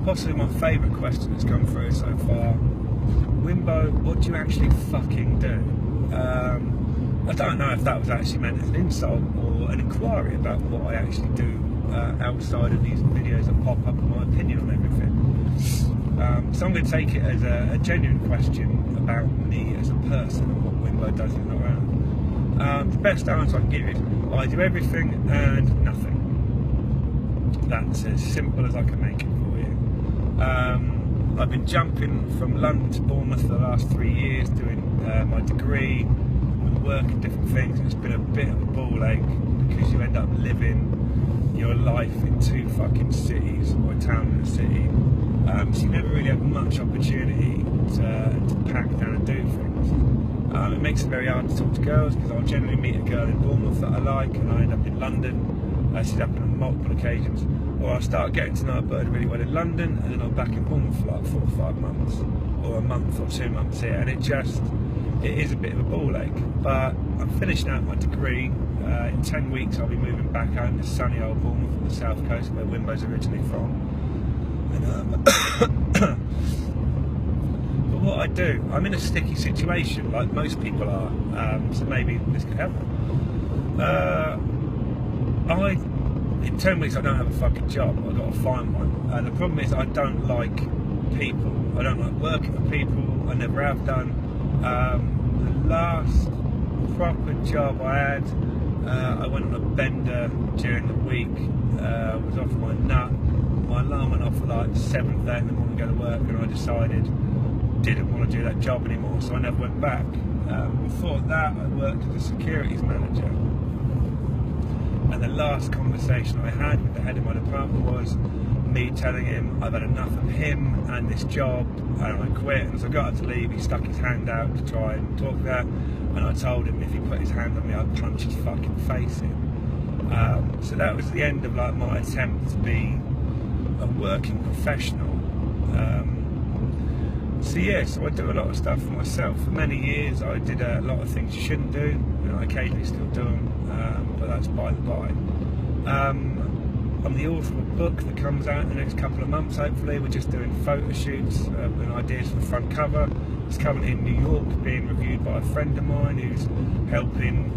possibly my favourite question that's come through so far. Wimbo, what do you actually fucking do? I don't know if that was actually meant as an insult or an inquiry about what I actually do outside of these videos that pop up, and my opinion on everything. So I'm going to take it as a genuine question about me as a person and what Wimbo does in and around. The best answer I can give is I do everything and nothing. That's as simple as I can make it for you. I've been jumping from London to Bournemouth for the last 3 years doing my degree and work and different things, and it's been a bit of a ball ache because you end up living your life in 2 fucking cities, or a town and a city, so you never really have much opportunity to pack down and do things. It makes it very hard to talk to girls because I'll generally meet a girl in Bournemouth that I like and I end up in London. She's happened on multiple occasions. Or I'll start getting to know a bird really well in London and then I'm back in Bournemouth for like 4 or 5 months, or a month or 2 months here, and it is a bit of a ball ache. But I'm finishing out my degree. In 10 weeks I'll be moving back home to sunny old Bournemouth on the south coast where Wimbo's originally from. And, but what I do, I'm in a sticky situation like most people are, so maybe this could help. In 10 weeks I don't have a fucking job, I've got to find one. The problem is I don't like people, I don't like working with people, I never have done. The last proper job I had, I went on a bender during the week, was off my nut, my alarm went off at like 7:30 in the morning to go to work, and I decided didn't want to do that job anymore, so I never went back. Before that I worked as a securities manager. And the last conversation I had with the head of my department was me telling him I've had enough of him and this job, and I quit. And as I got up to leave, he stuck his hand out to try and talk that, and I told him if he put his hand on me, I'd punch his fucking face in. So that was the end of like my attempt to be a working professional. So yeah, so I do a lot of stuff for myself. For many years I did a lot of things you shouldn't do, and I occasionally still do them, but that's by the by. I'm the author of a book that comes out in the next couple of months, hopefully. We're just doing photo shoots and ideas for the front cover. It's currently in New York, being reviewed by a friend of mine who's helping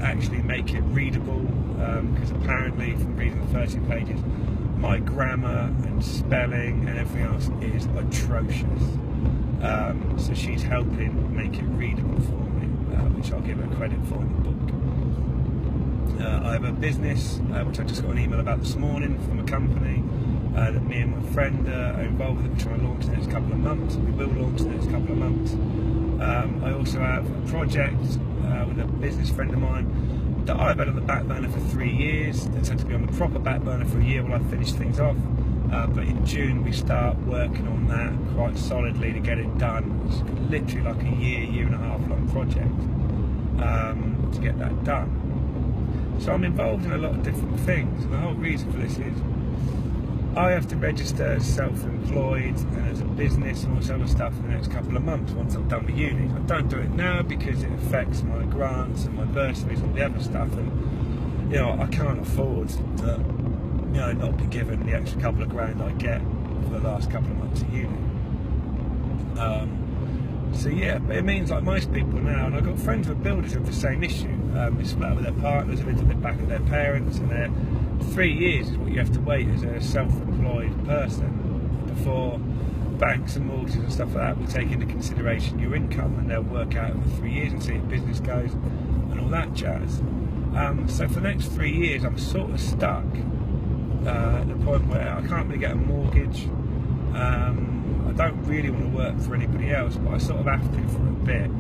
actually make it readable, because apparently from reading the 30 pages, my grammar and spelling and everything else is atrocious. So she's helping make it readable for me, which I'll give her credit for in the book. I have a business, which I just got an email about this morning from a company that me and my friend are involved with. We're trying to launch in the next couple of months. We will launch in the next couple of months. I also have a project with a business friend of mine that I've had on the back burner for 3 years. That's had to be on the proper back burner for a year while I finish things off. But in June we start working on that quite solidly to get it done. It's literally like a year and a half long project to get that done. So I'm involved in a lot of different things, and the whole reason for this is I have to register as self-employed and as a business and all this other stuff in the next couple of months once I'm done with uni. I don't do it now because it affects my grants and my bursaries and all the other stuff, and you know, I can't afford to, you know, not be given the extra couple of grand I get for the last couple of months of uni. So yeah, but it means like most people now, and I've got friends who are builders who have the same issue. They split up with their partners, they live back at their parents, and they're 3 years is what you have to wait as a self-employed person before banks and mortgages and stuff like that will take into consideration your income, and they'll work out over 3 years and see if business goes and all that jazz. So for the next 3 years I'm sort of stuck at the point where I can't really get a mortgage. I don't really want to work for anybody else, but I sort of have to for a bit.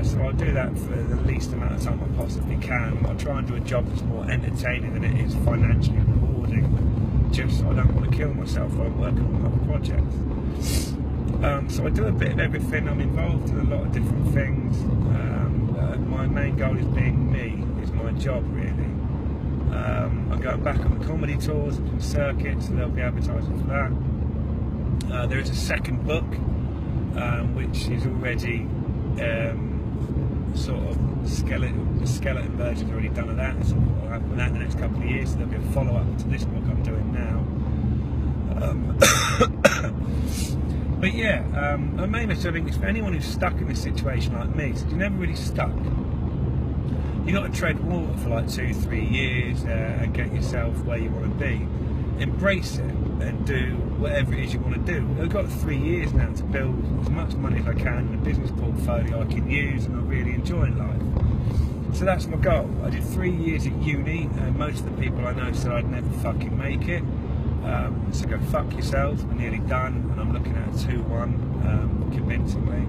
So I'll do that for the least amount of time I possibly can. I'll try and do a job that's more entertaining than it is financially rewarding, just so I don't want to kill myself while I'm working on other projects. So I do a bit of everything. I'm involved in a lot of different things. My main goal is being me, is my job really. I'm going back on the comedy tours and circuits, so there'll be advertising for that. There is a second book, which is already sort of the skeleton version's already done of that, so I'll happen that in the next couple of years. So there'll be a follow-up to this book I'm doing now. But yeah, my main message, I think, is for anyone who's stuck in this situation like me, so you're never really stuck. You got to tread water for like 2-3 years and get yourself where you want to be. Embrace it and do whatever it is you want to do. I've got 3 years now to build as much money as I can in a business portfolio I can use, and I'm really enjoying life. So that's my goal. I did 3 years at uni, and most of the people I know said I'd never fucking make it. So go fuck yourselves. We're nearly done, and I'm looking at a 2-1 convincingly.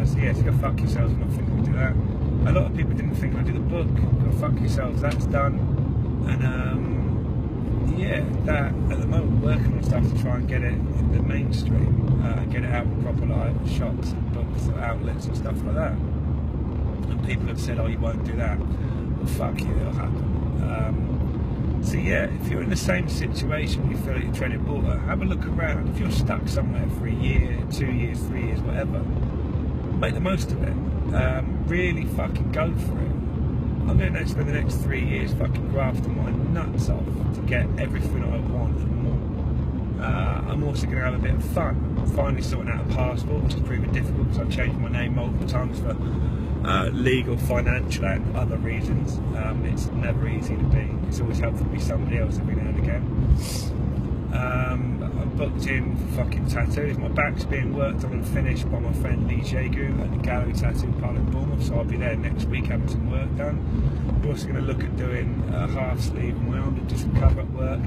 So yeah, so go fuck yourselves. I'm not thinking I'll do that. A lot of people didn't think I'd do the book. Go fuck yourselves. That's done. And yeah, that at the moment working on stuff to try and get it in the mainstream, get it out in proper like shops and books, outlets and stuff like that. And people have said, "Oh, you won't do that." Well, fuck you, it'll happen. So yeah, if you're in the same situation, you feel like you're treading water, have a look around. If you're stuck somewhere for a year, 2 years, 3 years, whatever, make the most of it. Really fucking go for it. I'm going to spend the next 3 years fucking grafting my nuts off to get everything I want and more. I'm also going to have a bit of fun. I'm finally sorting out a passport, which is proving difficult because I've changed my name multiple times for legal, financial and other reasons. It's never easy to be. It's always helpful to be somebody else every now and again. I'm booked in for fucking tattoos. My back's being worked on and finished by my friend Lee Jagu at the Gallery Tattoo Parlour in Bournemouth, so I'll be there next week having some work done. We're also going to look at doing a half sleeve on my arm, to do some cover-up work.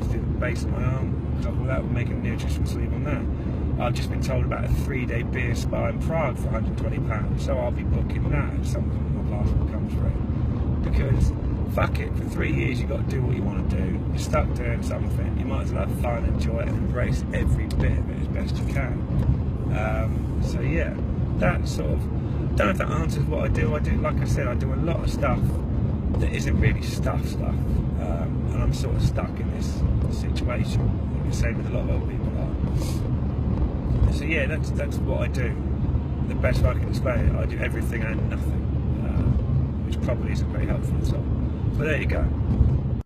Do the base of my arm, couple that, we're making a nutrition sleeve on that. I've just been told about a 3-day beer spa in Prague for £120, so I'll be booking that at some point when my passport comes through. Because fuck it, for 3 years you've got to do what you want to do. You're stuck doing something, you might as well have fun, enjoy it and embrace every bit of it as best you can. So yeah, that sort of, don't know if that answers what I do. Like I said, I do a lot of stuff that isn't really stuff, and I'm sort of stuck in this situation, like the same with a lot of other people are. So yeah, that's what I do. The best way I can explain it, I do everything and nothing, which probably isn't very helpful at all. But there you go.